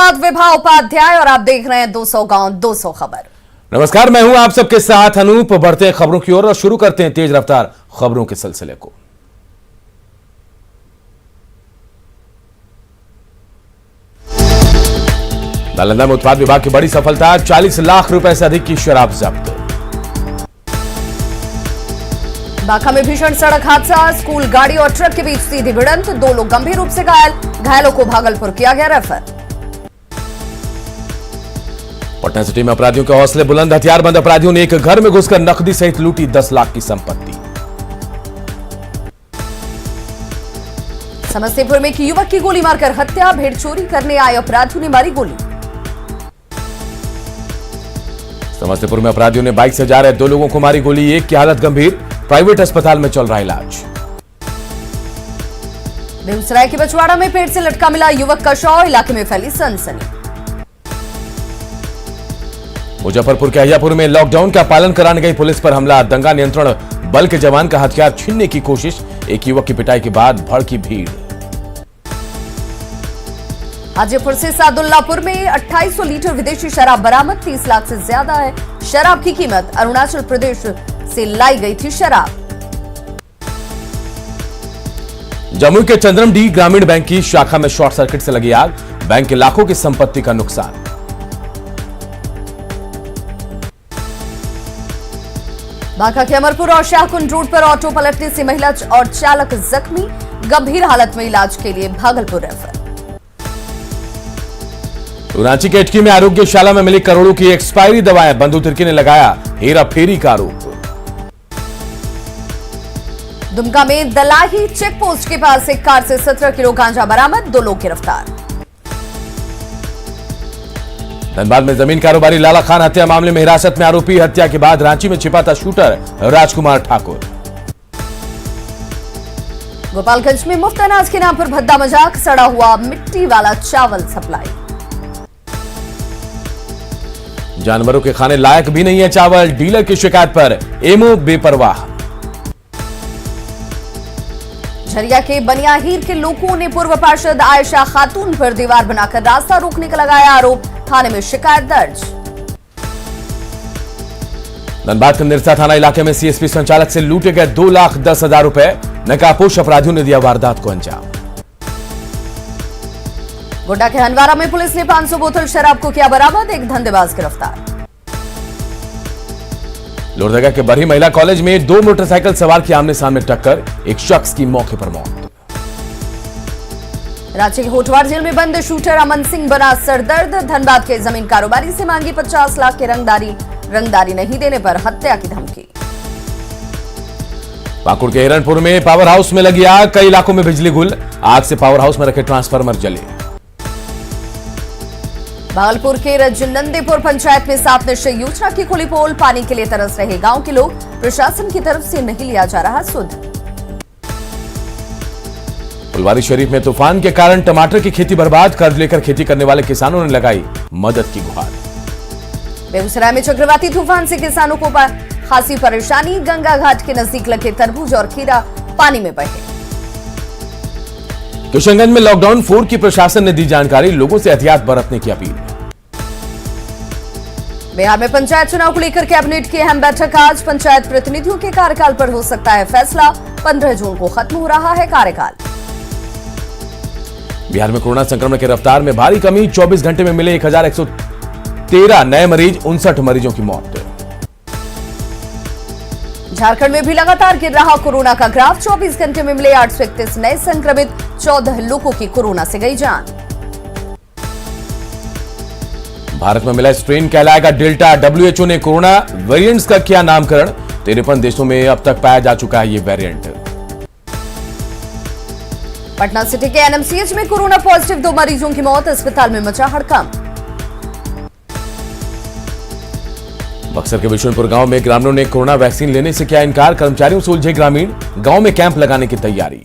साथ विभा उपाध्याय और आप देख रहे हैं 200 गांव 200 खबर। नमस्कार, मैं हूं आप सबके साथ अनूप। बढ़ते हैं खबरों की ओर और शुरू करते हैं तेज रफ्तार खबरों के सिलसिले को। नालंदा में उत्पाद विभाग की बड़ी सफलता, 40 लाख रुपए से अधिक की शराब जब्त। बांका में भीषण सड़क हादसा, स्कूल गाड़ी और ट्रक के बीच सीधी भिड़ंत, 2 लोग गंभीर रूप से घायल, घायलों को भागलपुर किया गया रेफर। पटना सिटी में अपराधियों के हौसले बुलंद, हथियारबंद अपराधियों ने एक घर में घुसकर नकदी सहित लूटी 10 लाख की संपत्ति। समस्तीपुर में एक युवक की गोली मारकर हत्या, भेड़ चोरी करने आए अपराधियों ने मारी गोली। समस्तीपुर में अपराधियों ने बाइक से जा रहे 2 लोगों को मारी गोली, एक की हालत गंभीर, प्राइवेट अस्पताल में चल रहा इलाज। बेगूसराय के बछवाड़ा में पेड़ से लटका मिला युवक का शव, इलाके में फैली सनसनी। मुजफ्फरपुर के अहियापुर में लॉकडाउन का पालन कराने गई पुलिस पर हमला, दंगा नियंत्रण बल के जवान का हथियार छीनने की कोशिश, एक युवक की पिटाई के बाद भड़की भीड़। हाजीपुर से सादुल्लापुर में 2800 लीटर विदेशी शराब बरामद, 30 लाख से ज्यादा है शराब की कीमत। अरुणाचल प्रदेश से लाई गई थी शराब। जम्मू के चंद्रमडी ग्रामीण बैंक की शाखा में शॉर्ट सर्किट से लगी आग, बैंक के लाखों की संपत्ति का नुकसान। बांका के अमरपुर और शाहकुंड रोड पर ऑटो पलटने से महिला और चालक जख्मी, गंभीर हालत में इलाज के लिए भागलपुर रेफर। रांची के एटकी में आरोग्यशाला में मिली करोड़ों की एक्सपायरी दवाएं, बंधु तिर्की ने लगाया हेरा फेरी का आरोप। दुमका में दलाही चेक पोस्ट के पास एक कार से 17 किलो गांजा बरामद, 2 लोग गिरफ्तार। धनबाद में जमीन कारोबारी लाला खान हत्या मामले में हिरासत में आरोपी, हत्या के बाद रांची में छिपा था शूटर राजकुमार ठाकुर। गोपालगंज में मुफ्त अनाज के नाम पर भद्दा मजाक, सड़ा हुआ मिट्टी वाला चावल सप्लाई। जानवरों के खाने लायक भी नहीं है चावल, डीलर की शिकायत पर एमओ बेपरवाह। झरिया के बनियाहीर के लोगों ने पूर्व पार्षद आयशा खातून पर दीवार बनाकर रास्ता रोकने का लगाया आरोप, थाने में शिकायत दर्ज। धनबाद के निरसा थाना इलाके में सीएसपी संचालक से लूटे गए 2,10,000 रुपए, नकाबपोश अपराधियों ने दिया वारदात को अंजाम। गोड्डा के हंडवारा में पुलिस ने 500 बोतल शराब को किया बरामद, एक धंधेबाज गिरफ्तार। लोहरदगा के बरही महिला कॉलेज में 2 मोटरसाइकिल सवार की आमने सामने टक्कर, एक शख्स की मौके पर मौत। रांची के होटवार जेल में बंद शूटर अमन सिंह बना सरदर्द, धनबाद के जमीन कारोबारी से मांगी 50 लाख की रंगदारी नहीं देने पर हत्या की धमकी। पाकुड़ के हिरणपुर में पावर हाउस में लगी आग, कई इलाकों में बिजली गुल, आग से पावर हाउस में रखे ट्रांसफार्मर जले। भागलपुर के रजनंदीपुर पंचायत में 7 निश्चय योजना की खुली पोल, पानी के लिए तरस रहे गांव के लोग, प्रशासन की तरफ से नहीं लिया जा रहा सुध। फुलवारी शरीफ में तूफान के कारण टमाटर की खेती बर्बाद, कर्ज लेकर खेती करने वाले किसानों ने लगाई मदद की गुहार। बेगूसराय में चक्रवाती तूफान से किसानों को खासी परेशानी, गंगा घाट के नजदीक लगे तरबूज और खीरा पानी में बहे। किशनगंज में लॉकडाउन 4 की प्रशासन ने दी जानकारी, लोगों से एहतियात बरतने की अपील। बिहार में पंचायत चुनाव को लेकर कैबिनेट की अहम बैठक आज, पंचायत प्रतिनिधियों के कार्यकाल पर हो सकता है फैसला, 15 जून को खत्म हो रहा है कार्यकाल। बिहार में कोरोना संक्रमण की रफ्तार में भारी कमी, 24 घंटे में मिले 1113 नए मरीज, 59 मरीजों की मौत। झारखंड में भी लगातार गिर रहा कोरोना का ग्राफ, 24 घंटे में मिले 831 नए संक्रमित, 14 लोगों की कोरोना से गई जान। भारत में मिला स्ट्रेन कहलाएगा डेल्टा, डब्ल्यूएचओ ने कोरोना वेरिएंट्स का किया नामकरण, 53 देशों में अब तक पाया जा चुका है ये वेरिएंट। पटना सिटी के एनएमसीएच में कोरोना पॉजिटिव 2 मरीजों की मौत, अस्पताल में मचा हड़कंप। बक्सर के बिशनपुर गांव में ग्रामीणों ने कोरोना वैक्सीन लेने से किया इनकार, कर्मचारियों से उलझे ग्रामीण, गांव में कैंप लगाने की तैयारी।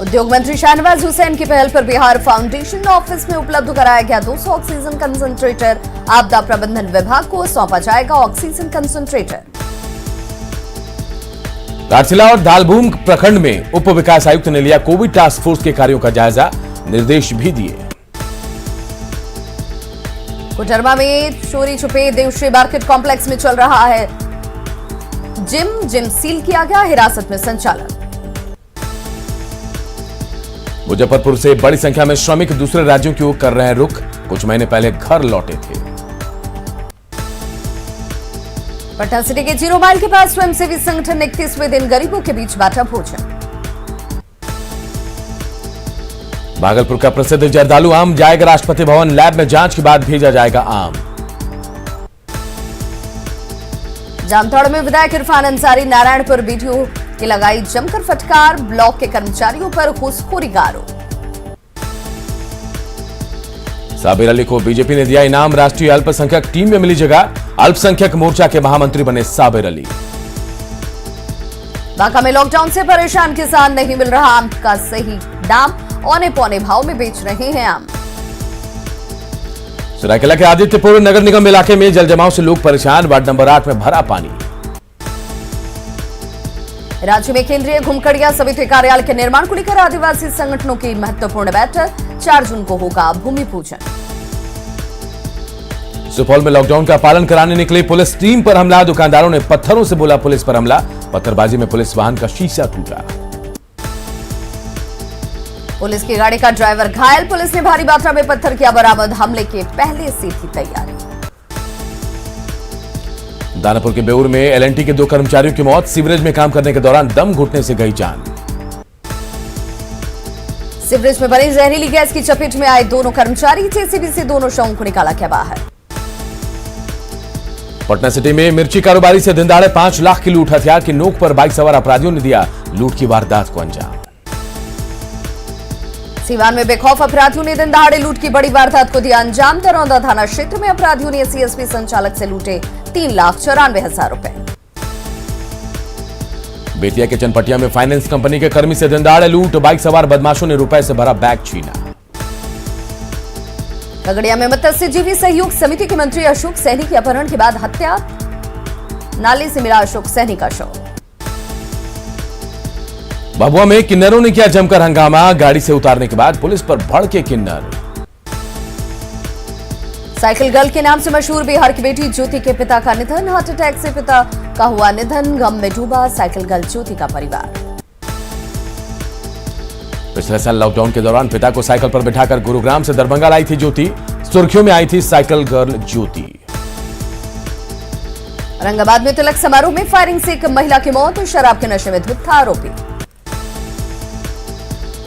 उद्योग मंत्री शाहनवाज हुसैन की पहल पर बिहार फाउंडेशन ऑफिस में उपलब्ध कराया गया 200 ऑक्सीजन कंसंट्रेटर, आपदा प्रबंधन विभाग को सौंपा जाएगा ऑक्सीजन कंसंट्रेटर। दार्चुला और धालभूम प्रखंड में उप विकास आयुक्त ने लिया कोविड टास्क फोर्स के कार्यों का जायजा, निर्देश भी दिए। कोडरमा में चोरी छुपे देवश्री मार्केट कॉम्प्लेक्स में चल रहा है जिम सील किया गया, हिरासत में संचालक। मुजफ्फरपुर से बड़ी संख्या में श्रमिक दूसरे राज्यों की ओर कर रहे हैं रुख, कुछ महीने पहले घर लौटे थे। पटना सिटी के 0 माइल के पास स्वयंसेवी संगठन 31वें दिन गरीबों के बीच बांटा भोजन। भागलपुर का प्रसिद्ध जर्दालू आम जाएगा राष्ट्रपति भवन, लैब में जांच के बाद भेजा जाएगा आम। जामताड़ में विधायक इरफान अंसारी नारायणपुर बीडीओ की लगाई जमकर फटकार, ब्लॉक के कर्मचारियों पर घूसखोरी का आरोप। साबिर अली को बीजेपी ने दिया इनाम, राष्ट्रीय अल्पसंख्यक टीम में मिली जगह, अल्पसंख्यक मोर्चा के महामंत्री बने साबिर अली। बांका में लॉकडाउन से परेशान किसान, नहीं मिल रहा आम का सही दाम, औने पौने भाव में बेच रहे हैं आम। सरायकेला के आदित्यपुर नगर निगम इलाके में जल जमाव से लोग परेशान, वार्ड नंबर 8 में भरा पानी। राज्य में केंद्रीय घुमकड़िया समिति कार्यालय के निर्माण को लेकर आदिवासी संगठनों की महत्वपूर्ण बैठक, 4 जून को होगा भूमि पूजन। सुपौल में लॉकडाउन का पालन कराने निकली पुलिस टीम पर हमला, दुकानदारों ने पत्थरों से बोला पुलिस पर हमला, पत्थरबाजी में पुलिस वाहन का शीशा टूटा। पुलिस की गाड़ी का ड्राइवर घायल, पुलिस ने भारी मात्रा में पत्थर किया बरामद, हमले के पहले से थी तैयारी। दानापुर के बेउर में एलएनटी के 2 कर्मचारियों की मौत, सीवरेज में काम करने के दौरान दम घुटने से गई जान। सीवरेज में बनी जहरीली गैस की चपेट में आए दोनों कर्मचारी, जेसीबी से दोनों शवों को निकाला गया बाहर। पटना सिटी में मिर्ची कारोबारी से दिनदहाड़े 5 लाख की लूट, हथियार की नोक पर बाइक सवार अपराधियों ने दिया लूट की वारदात को अंजाम। सीवान में बेखौफ अपराधियों ने दिन दहाड़े लूट की बड़ी वारदात को दिया अंजाम, दरौंदा थाना क्षेत्र में अपराधियों ने सीएसपी संचालक से लूटे 3,94,000 रुपए। बेतिया के चनपटिया में फाइनेंस कंपनी के कर्मी से दिनदहाड़े लूट, बाइक सवार बदमाशों ने रुपए से भरा बैग छीना। खगड़िया में मत्स्यजीवी सहयोग समिति के मंत्री अशोक सहनी के अपहरण के बाद हत्या, नाले से मिला अशोक सहनी का शव। भभुआ में किन्नरों ने किया जमकर हंगामा, गाड़ी से उतारने के बाद पुलिस पर भड़के किन्नर। साइकिल गर्ल के नाम से मशहूर बिहार की बेटी ज्योति के पिता का निधन, हार्ट अटैक से पिता का हुआ निधन, गम में डूबा साइकिल गर्ल ज्योति का परिवार। पिछले साल लॉकडाउन के दौरान पिता को साइकिल पर बिठाकर गुरुग्राम से दरभंगा लाई थी ज्योति, सुर्खियों में आई थी साइकिल गर्ल ज्योति। औरंगाबाद में तिलक समारोह में फायरिंग से एक महिला की मौत, शराब के नशे में धुत था आरोपी।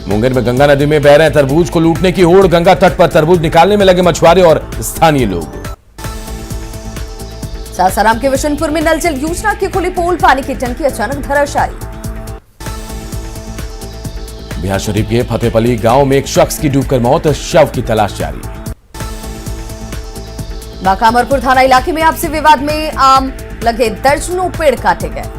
मुंगेर में गंगा नदी में बह रहे तरबूज को लूटने की होड़, गंगा तट पर तरबूज निकालने में लगे मछुआरे और स्थानीय लोग। सासाराम के विशनपुर में नल जल योजना की खुली पोल, पानी की टंकी अचानक धराशायी। बिहार शरीफ के फतेहपली गांव में एक शख्स की डूबकर मौत, शव की तलाश जारी। बांका अमरपुर थाना इलाके में आपसी विवाद में आम लगे दर्जनों पेड़ काटे गए।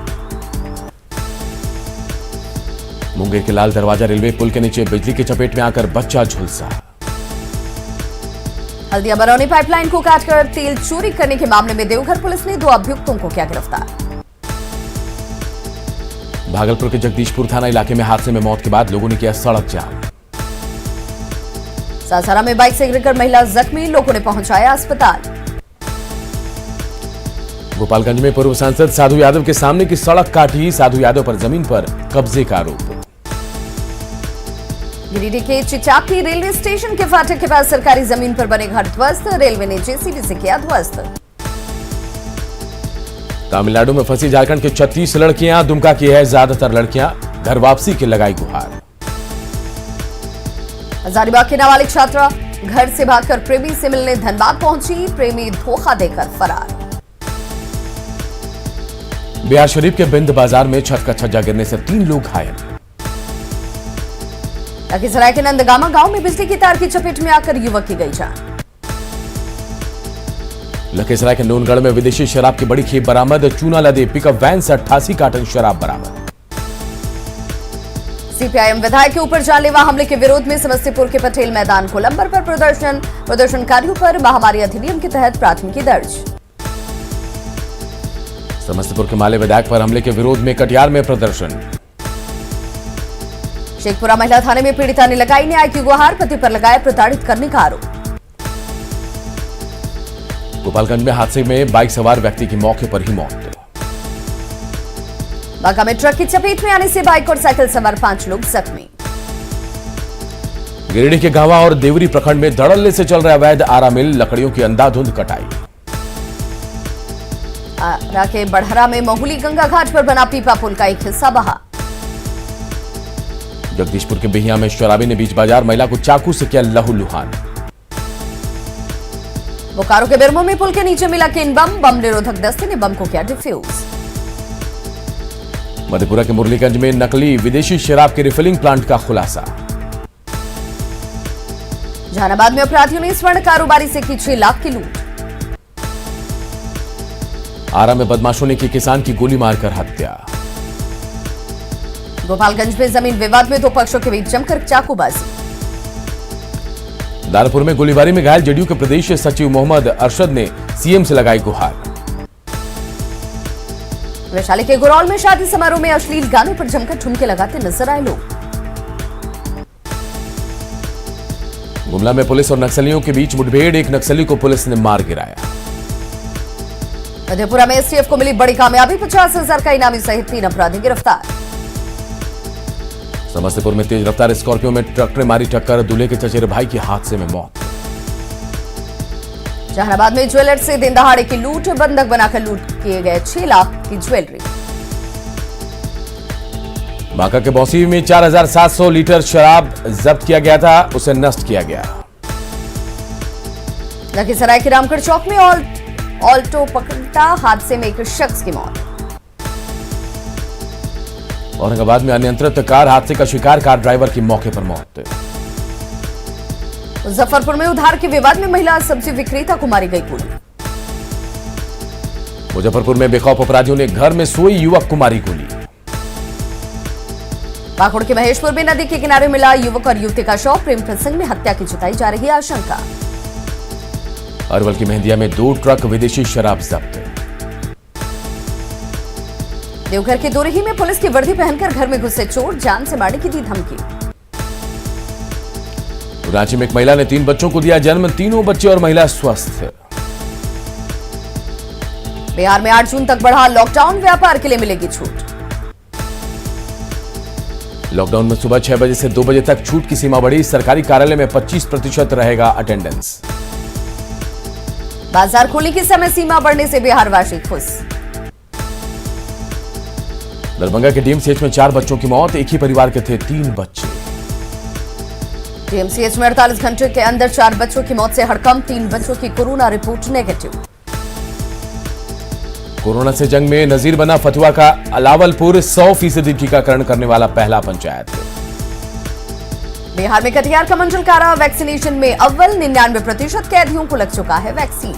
मुंगेर के लाल दरवाजा रेलवे पुल के नीचे बिजली की चपेट में आकर बच्चा झुलसा। हल्दिया बरौनी पाइपलाइन को काटकर तेल चोरी करने के मामले में देवघर पुलिस ने 2 अभियुक्तों को किया गिरफ्तार। भागलपुर के जगदीशपुर थाना इलाके में हादसे में मौत के बाद लोगों ने किया सड़क जाम। सासाराम में बाइक से गिरकर महिला जख्मी, लोगों ने पहुंचाया अस्पताल। गोपालगंज में पूर्व सांसद साधु यादव के सामने की सड़क काटी, साधु यादव पर जमीन पर कब्जे का आरोप। गिरिडीह के चिचापी रेलवे स्टेशन के फाटक के पास सरकारी जमीन पर बने घर ध्वस्त, रेलवे ने जेसीबी से किया ध्वस्त। तमिलनाडु में फंसी झारखंड की 36 लड़कियां, दुमका की है ज्यादातर लड़कियां, घर वापसी की लगाई गुहार। हजारीबाग की नाबालिग छात्रा घर से भागकर प्रेमी से मिलने धनबाद पहुंची, प्रेमी धोखा देकर फरार। बिहार शरीफ के बिंद बाजार में छत का छज्जा गिरने से 3 लोग घायल। लखीसराय के नंदगामा गांव में बिजली की तार की चपेट में आकर युवक की गई जान। लखीसराय के नूनगढ़ में विदेशी शराब की बड़ी खेप बरामद, चूना लदे पिकअप वैन से 88 कार्टन शराब बरामद। सीपीआईएम विधायक के ऊपर जानलेवा हमले के विरोध में समस्तीपुर के पटेल मैदान गोलंबर पर प्रदर्शनकारियों पर महामारी अधिनियम के तहत प्राथमिकी दर्ज। समस्तीपुर के माले विधायक पर हमले के विरोध में कटिहार में प्रदर्शन। शेखपुरा महिला थाने में पीड़िता ने लगाई न्याय की गुहार, पति पर लगाया प्रताड़ित करने का आरोप। गोपालगंज में हादसे में बाइक सवार व्यक्ति की मौके पर ही मौत। बांका में ट्रक की चपेट में आने से बाइक और साइकिल सवार 5 लोग जख्मी। गिरिडीह के गांवा और देवरी प्रखंड में धड़ल्ले से चल रहा अवैध आरा मिल, लकड़ियों की अंधाधुंध कटाई। आरा के बढ़हरा में महुली गंगा घाट पर बना पीपा पुल का एक हिस्सा बहा। जगदीशपुर के बिहिया में शराबी ने बीच बाजार महिला को चाकू से किया लहूलुहान। बोकारो के बिरमो में पुल के नीचे मिला केन बम निरोधक दस्ते ने बम को किया डिफ्यूज। मधेपुरा के मुरलीगंज में नकली विदेशी शराब के रिफिलिंग प्लांट का खुलासा। जहानाबाद में अपराधियों ने स्वर्ण कारोबारी से की 6 लाख की लूट। आरा में बदमाशों ने की किसान की गोली मारकर हत्या। गोपालगंज में जमीन विवाद में 2 पक्षों के बीच जमकर चाकूबाजी। दानापुर में गोलीबारी में घायल जेडीयू के प्रदेश सचिव मोहम्मद अरशद ने सीएम से लगाई गुहार। वैशाली के गुरौल में शादी समारोह में अश्लील गानों पर जमकर ठुमके लगाते नजर आए लोग। गुमला में पुलिस और नक्सलियों के बीच मुठभेड़, एक नक्सली को पुलिस ने मार गिराया। मधेपुरा में एसटीएफ को मिली बड़ी कामयाबी, 50,000 का इनामी सहित 3 अपराधी गिरफ्तार। समस्तीपुर में तेज रफ्तार स्कॉर्पियो में ट्रक ने मारी टक्कर, दूल्हे के चचेरे भाई की हादसे में मौत। जहानाबाद में ज्वेलर से दिन दहाड़े की लूट, बंधक बनाकर लूट किए गए 6 लाख की ज्वेलरी। बांका के बौंसी में 4,700 लीटर शराब जब्त किया गया था, उसे नष्ट किया गया। लखीसराय के रामगढ़ चौक में ऑल्टो पकड़ता, हादसे में एक शख्स की मौत। औरंगाबाद में अनियंत्रित कार हादसे का शिकार, कार ड्राइवर की मौके पर मौत। मुजफ्फरपुर में उधार के विवाद में महिला सब्जी विक्रेता को मारी गई गोली। मुजफ्फरपुर में बेखौफ अपराधियों ने घर में सोई युवक को मारी गोली। पाकुड़ के महेशपुर में नदी के किनारे मिला युवक और युवती का शव, प्रेम प्रसंग में हत्या की जताई जा रही आशंका। अरवल की मेहंदिया में 2 ट्रक विदेशी शराब जब्त। देवघर के दोरही में पुलिस की वर्दी पहनकर घर में घुसे चोर, जान से मारने की दी धमकी। रांची में एक महिला ने 3 बच्चों को दिया जन्म, तीनों बच्चे और महिला स्वस्थ। बिहार में 8 जून तक बढ़ा लॉकडाउन, व्यापार के लिए मिलेगी छूट। लॉकडाउन में सुबह 6 बजे से 2 बजे तक छूट की सीमा बढ़ी, सरकारी कार्यालय में 25% रहेगा अटेंडेंस। बाजार खोलने की समय सीमा बढ़ने से बिहारवासी खुश। दरभंगा के डीएमसीएच में 4 बच्चों की मौत, एक ही परिवार के थे 3 बच्चे। डीएमसीएच में 48 घंटे के अंदर 4 बच्चों की मौत से हड़कंप, 3 बच्चों की कोरोना रिपोर्ट नेगेटिव। कोरोना से जंग में नजीर बना फतुआ का अलावलपुर, 100% टीकाकरण करने वाला पहला पंचायत। बिहार में कटिहार का मंडल कारा वैक्सीनेशन में अव्वल, 99% कैदियों को लग चुका है वैक्सीन।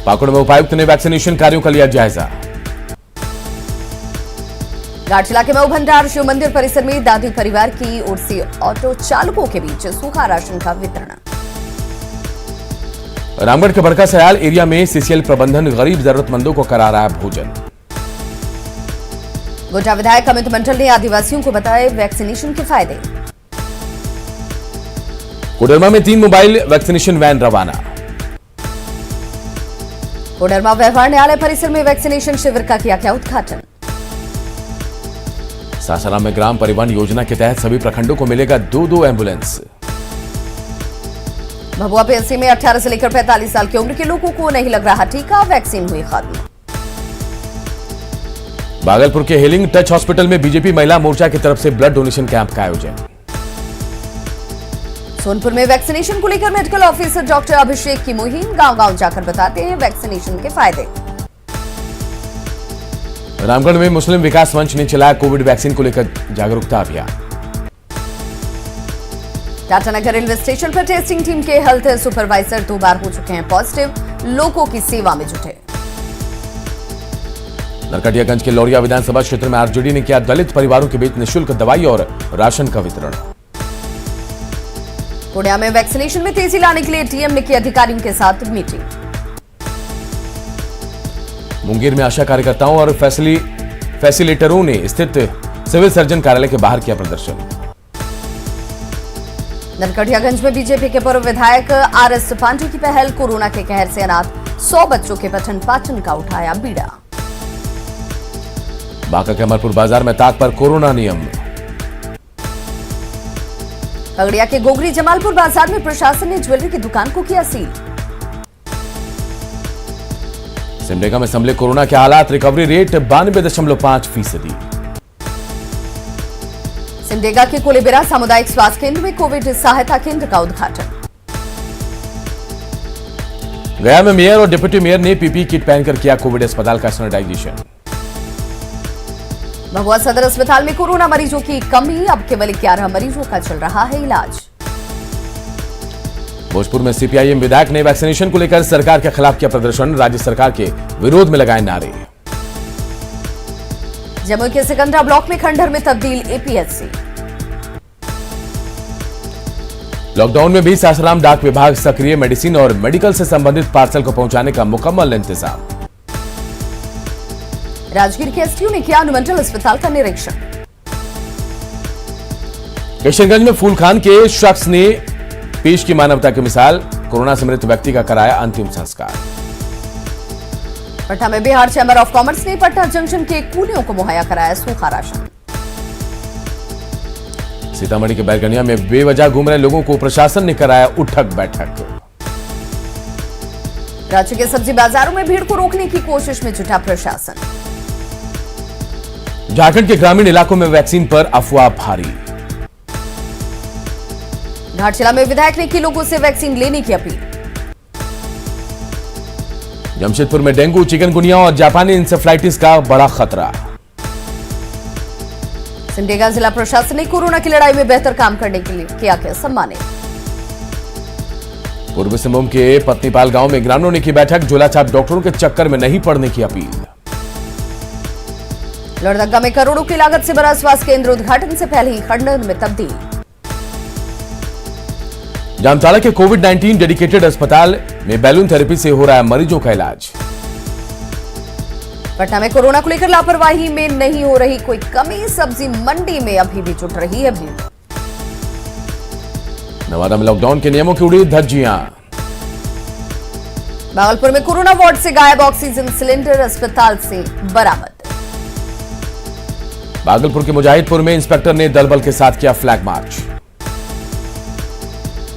पाकुड़ में उपायुक्त ने वैक्सीनेशन कार्यों का लिया जायजा। घाट इलाके में भंडार शिव मंदिर परिसर में दादी परिवार की ओर से ऑटो चालकों के बीच सूखा राशन का वितरण। रामगढ़ के बड़का सयाल एरिया में सीसीएल प्रबंधन गरीब जरूरतमंदों को करा रहा है भोजन। गोड्डा विधायक अमित मंडल ने आदिवासियों को बताए वैक्सीनेशन के फायदे। कोडरमा में 3 मोबाइल वैक्सीनेशन वैन रवाना। कोडरमा व्यवहार न्यायालय परिसर में वैक्सीनेशन शिविर का किया उद्घाटन। सासाराम में ग्राम परिवहन योजना के तहत सभी प्रखंडों को मिलेगा 2 एम्बुलेंस। भभुआ पीएचसी में 18 से लेकर 45 साल की उम्र के लोगों को नहीं लग रहा टीका, वैक्सीन हुई खत्म। भागलपुर के हेलिंग टच हॉस्पिटल में बीजेपी महिला मोर्चा की तरफ से ब्लड डोनेशन कैंप का आयोजन। सोनपुर में वैक्सीनेशन को लेकर मेडिकल ऑफिसर डॉक्टर अभिषेक की मुहिम, गांव-गांव जाकर बताते हैं वैक्सीनेशन के फायदे। रामगढ़ में मुस्लिम विकास मंच ने चलाया कोविड वैक्सीन को लेकर जागरूकता अभियान। टाटानगर रेलवे स्टेशन पर टेस्टिंग टीम के हेल्थ सुपरवाइजर 2 बार हो चुके हैं पॉजिटिव, लोगों की सेवा में जुटे। नरकटियागंज के लौरिया विधानसभा क्षेत्र में आरजेडी ने किया दलित परिवारों के बीच निःशुल्क दवाई और राशन का वितरण। पूर्णिया में वैक्सीनेशन में तेजी लाने के लिए टीएम ने की अधिकारियों के साथ मीटिंग। मुंगेर में आशा कार्यकर्ताओं और फैसिलिटेटरों ने स्थित सिविल सर्जन कार्यालय के बाहर किया प्रदर्शन। नरकटियागंज में बीजेपी के पूर्व विधायक आरएस पांडे की पहल, कोरोना के कहर से अनाथ 100 बच्चों के पठन पाठन का उठाया बीड़ा। बांका के अमरपुर बाजार में ताक पर कोरोना नियम। पगड़िया के गोगरी जमालपुर बाजार में प्रशासन ने ज्वेलरी की दुकान को किया सील। सिमडेगा में संभले कोरोना के हालात, रिकवरी रेट 92.5%। सिमडेगा के कोलेबिरा सामुदायिक स्वास्थ्य केंद्र में कोविड सहायता केंद्र का उद्घाटन। गया में मेयर और डिप्टी मेयर ने पीपीई किट पहनकर किया कोविड अस्पताल का सैनिटाइजेशन। भभुआ सदर अस्पताल में कोरोना मरीजों की कमी, अब केवल 11 मरीजों का चल रहा है इलाज। भोजपुर में सीपीआईएम विधायक ने वैक्सीनेशन को लेकर सरकार के खिलाफ किया प्रदर्शन, राज्य सरकार के विरोध में लगाए नारे। जमुई के सिकंदरा ब्लॉक में खंडहर में तब्दील एपीएससी। लॉकडाउन में भी सासाराम डाक विभाग सक्रिय, मेडिसिन और मेडिकल से संबंधित पार्सल को पहुंचाने का मुकम्मल इंतजाम। राजगीर के एसडीओ ने किया अनुमंडल अस्पताल का निरीक्षण। किशनगंज में फूल खान के शख्स ने पेश की मानवता की मिसाल, कोरोना से मृत व्यक्ति का कराया अंतिम संस्कार। पटना में बिहार चैंबर ऑफ कॉमर्स ने पटना जंक्शन के कूलियों को मुहैया कराया सूखा राशन। सीतामढ़ी के बैरगनिया में बेवजह घूम रहे लोगों को प्रशासन ने कराया उठक बैठक। राज्य के सब्जी बाजारों में भीड़ को रोकने की कोशिश में जुटा प्रशासन। झारखंड के ग्रामीण इलाकों में वैक्सीन पर अफवाह भारी। घाटशिला में विधायक ने की लोगों से वैक्सीन लेने की अपील। जमशेदपुर में डेंगू, चिकनगुनिया और जापानी इंसेफ्लाइटिस का बड़ा खतरा। सिमडेगा जिला प्रशासन ने कोरोना की लड़ाई में बेहतर काम करने के लिए किया गया सम्मानित। पूर्वी सिंहभूम के पत्नीपाल गांव में ग्रामीणों ने की बैठक, झोलाछाप डॉक्टरों के चक्कर में नहीं पड़ने की अपील। लोहरदगा में करोड़ों की लागत से बना स्वास्थ्य केंद्र उद्घाटन से पहले ही खंडहर में तब्दील। जामताड़ा के कोविड-19 डेडिकेटेड अस्पताल में बैलून थेरेपी से हो रहा है मरीजों का इलाज। पटना में कोरोना को लेकर लापरवाही में नहीं हो रही कोई कमी, सब्जी मंडी में अभी भी जुट रही है भीड़। नवादा में लॉकडाउन के नियमों की उड़ी धज्जियां। भागलपुर में कोरोना वार्ड से गायब ऑक्सीजन सिलेंडर अस्पताल से बरामद। भागलपुर के मुजाहिदपुर में इंस्पेक्टर ने दल बल के साथ किया फ्लैग मार्च।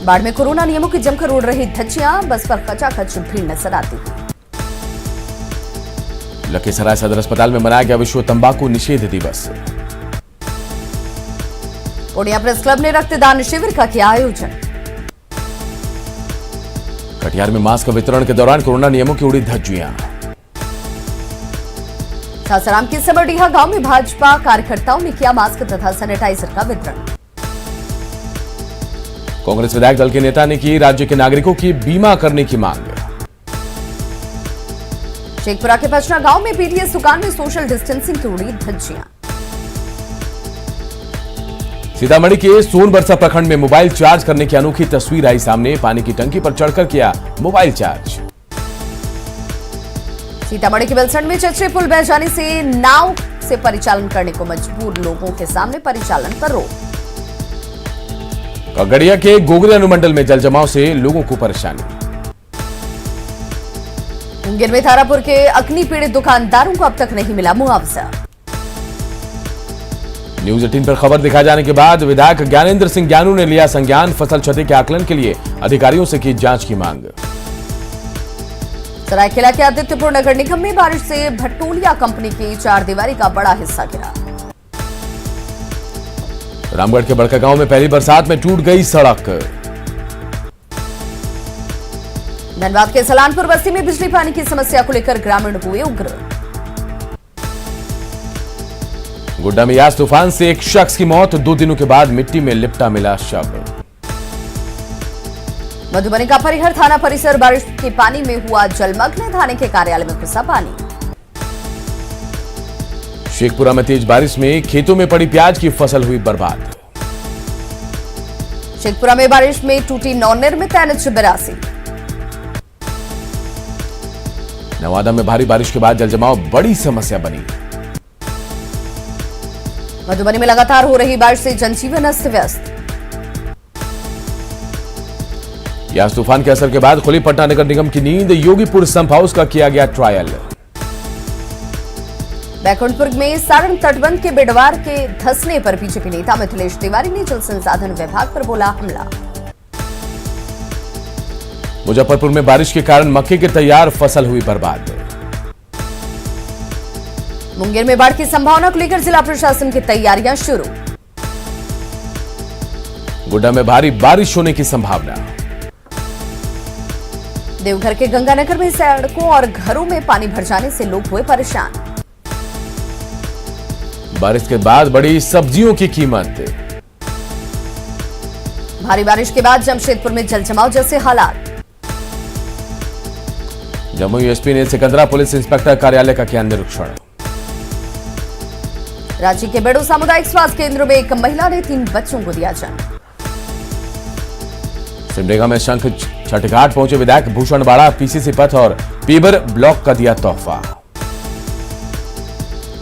बाढ़ में कोरोना नियमों की जमकर उड़ रही धज्जियां, बस पर खचाखच भीड़ नजर आती है। लखीसराय सदर अस्पताल में मनाया गया विश्व तंबाकू निषेध दिवस। पूर्णिया प्रेस क्लब ने रक्तदान शिविर का किया आयोजन। कटिहार में मास्क वितरण के दौरान कोरोना नियमों की उड़ी धज्जियां। सासाराम के सबरडीहा गांव में भाजपा कार्यकर्ताओं ने किया मास्क तथा सैनिटाइजर का वितरण। कांग्रेस विधायक दल के नेता ने की राज्य के नागरिकों की बीमा करने की मांग। शेखपुरा के पचना गांव में पीडीएस दुकान में सोशल डिस्टेंसिंग की उड़ी धज्जियां। सीतामढ़ी के सोनबरसा प्रखंड में मोबाइल चार्ज करने की अनोखी तस्वीर आई सामने, पानी की टंकी पर चढ़कर किया मोबाइल चार्ज। सीतामढ़ी के बेलसंड में चचरे पुल बह जाने से नाव से परिचालन करने को मजबूर लोगों के सामने परिचालन पर रोक। खगड़िया के गोगरी अनुमंडल में जल जमाव से लोगों को परेशानी। मुंगेर में तारापुर के अग्नि पीड़ित दुकानदारों को अब तक नहीं मिला मुआवजा। न्यूज 18 पर खबर दिखाए जाने के बाद विधायक ज्ञानेंद्र सिंह ज्ञानू ने लिया संज्ञान, फसल क्षति के आकलन के लिए अधिकारियों से की जांच की मांग। सरायकेला के आदित्यपुर नगर निगम में बारिश से भटोलिया कंपनी की चारदीवारी का बड़ा हिस्सा गिरा। रामगढ़ के बड़का गांव में पहली बरसात में टूट गई सड़क। धनबाद के सलानपुर बस्ती में बिजली पानी की समस्या को लेकर ग्रामीण हुए उग्र। गोड्डा में यास तूफान से एक शख्स की मौत, 2 दिनों के बाद मिट्टी में लिपटा मिला शव। मधुबनी का परिहर थाना परिसर बारिश के पानी में हुआ जलमग्न, थाने के कार्यालय में घुसा पानी। शेखपुरा में तेज बारिश में खेतों में पड़ी प्याज की फसल हुई बर्बाद। शेखपुरा में बारिश में टूटी नवनिर्मित NH-82। नवादा में भारी बारिश के बाद जलजमाव बड़ी समस्या बनी। मधुबनी में लगातार हो रही बारिश से जनजीवन अस्त व्यस्त। यास तूफान के असर के बाद खुली पटना नगर निगम की नींद, योगीपुर संप हाउस का किया गया ट्रायल। बैकुंठपुर में सारण तटबंध के बिडवार के धंसने पर बीजेपी नेता मिथिलेश तिवारी ने जल संसाधन विभाग पर बोला हमला। मुजफ्फरपुर में बारिश के कारण मक्के की तैयार फसल हुई बर्बाद। मुंगेर में बाढ़ की संभावना को लेकर जिला प्रशासन की तैयारियां शुरू। गोड्डा में भारी बारिश होने की संभावना। देवघर के गंगानगर में सड़कों और घरों में पानी भर जाने से लोग हुए परेशान। बारिश के बाद बढ़ी सब्जियों की कीमत। भारी बारिश के बाद जमशेदपुर में जलजमाव जैसे हालात। जमुई एसपी ने सिकंदरा पुलिस इंस्पेक्टर कार्यालय का किया निरीक्षण। रांची के बेड़ो सामुदायिक स्वास्थ्य केंद्र में एक महिला ने 3 बच्चों को दिया जन्म। सिमडेगा में शंख छठघाट पहुंचे विधायक भूषण बाड़ा, पीसीसी पथ और पीबर ब्लॉक का दिया तोहफा।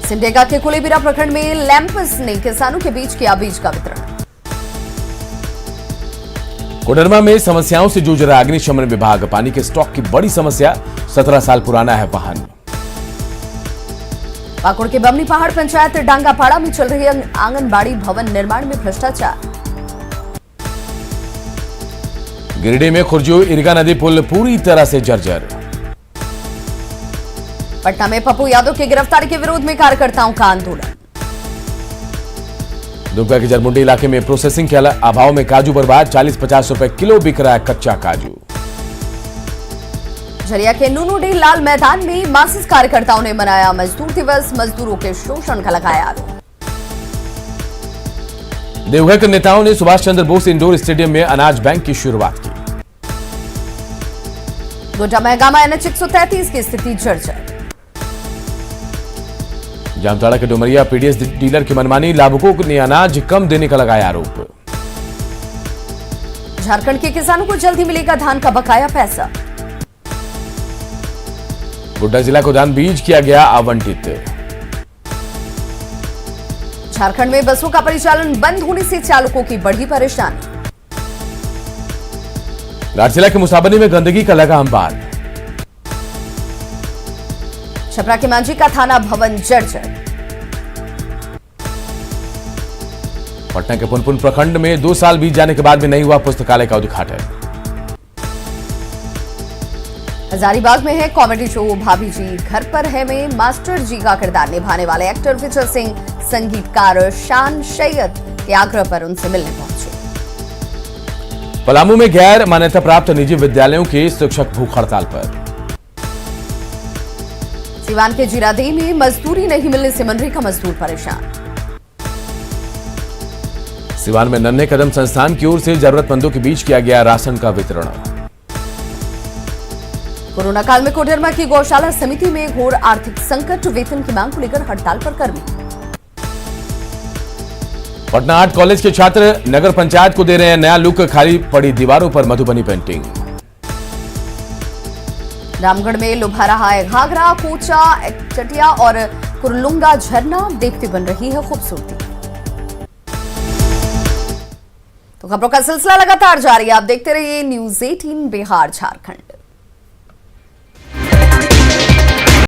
सिमडेगा के कुलेबिरा प्रखंड में लैंपस ने किसानों के बीच किया बीज का वितरण। कोडरमा में समस्याओं से जूझ रहा अग्निशमन विभाग, पानी के स्टॉक की बड़ी समस्या, 17 साल पुराना है वाहन। पाकुड़ के बमनी पहाड़ पंचायत डांगापाड़ा में चल रही आंगनबाड़ी भवन निर्माण में भ्रष्टाचार। गिरिडीह में खुर्जू इरगा नदी पुल पूरी तरह से जर्जर। पटना में पप्पू यादव की गिरफ्तारी के विरोध में कार्यकर्ताओं का आंदोलन। दुमका के जरमुंडी इलाके में प्रोसेसिंग के अभाव में काजू बर्बाद, 40-50 रुपए किलो बिक रहा है कच्चा काजू। झरिया के नूनूडीह लाल मैदान में मार्क्सिस्ट कार्यकर्ताओं ने मनाया मजदूर दिवस, मजदूरों के शोषण का लगाया आरोप। देवघर के नेताओं ने सुभाष चंद्र बोस इंडोर स्टेडियम में अनाज बैंक की शुरुआत की। गोड्डा महगामा NH 133 की स्थिति जर्जर। जामताड़ा के डुमरिया पीडीएस डीलर की मनमानी, लाभुकों ने अनाज कम देने का लगाया आरोप। झारखंड के किसानों को जल्दी मिलेगा धान का बकाया पैसा। गोड्डा जिला को धान बीज किया गया आवंटित। झारखंड में बसों का परिचालन बंद होने से चालकों की बढ़ी परेशानी। लाठजिला के मुसाबनी में गंदगी का लगा अंबार। छपरा के मांझी का थाना भवन जर्जर। पटना के पुनपुन प्रखंड में 2 साल बीत जाने के बाद भी नहीं हुआ पुस्तकालय का उद्घाटन। हजारीबाग में है कॉमेडी शो भाभी जी घर पर है में मास्टर जी का किरदार निभाने वाले एक्टर विजय सिंह संगीतकार शान सैयद के आग्रह पर उनसे मिलने पहुंचे। पलामू में गैर मान्यता प्राप्त निजी विद्यालयों के शिक्षक भूख हड़ताल पर। सिवान के जीरादेई में मजदूरी नहीं मिलने से मनरेगा मजदूर परेशान। सिवान में नन्हे कदम संस्थान की ओर से जरूरतमंदों के बीच किया गया राशन का वितरण। कोरोना काल में कोडरमा की गौशाला समिति में घोर आर्थिक संकट, वेतन की मांग को लेकर हड़ताल पर कर्मी। पटना आर्ट कॉलेज के छात्र नगर पंचायत को दे रहे हैं नया लुक, खाली पड़ी दीवारों पर मधुबनी पेंटिंग। रामगढ़ में लुभा रहा है घाघरा, कोचा, चटिया और कुरलुंगा झरना, देखते बन रही है खूबसूरती। तो खबरों का सिलसिला लगातार जारी है, आप देखते रहिए न्यूज़ 18 बिहार झारखंड।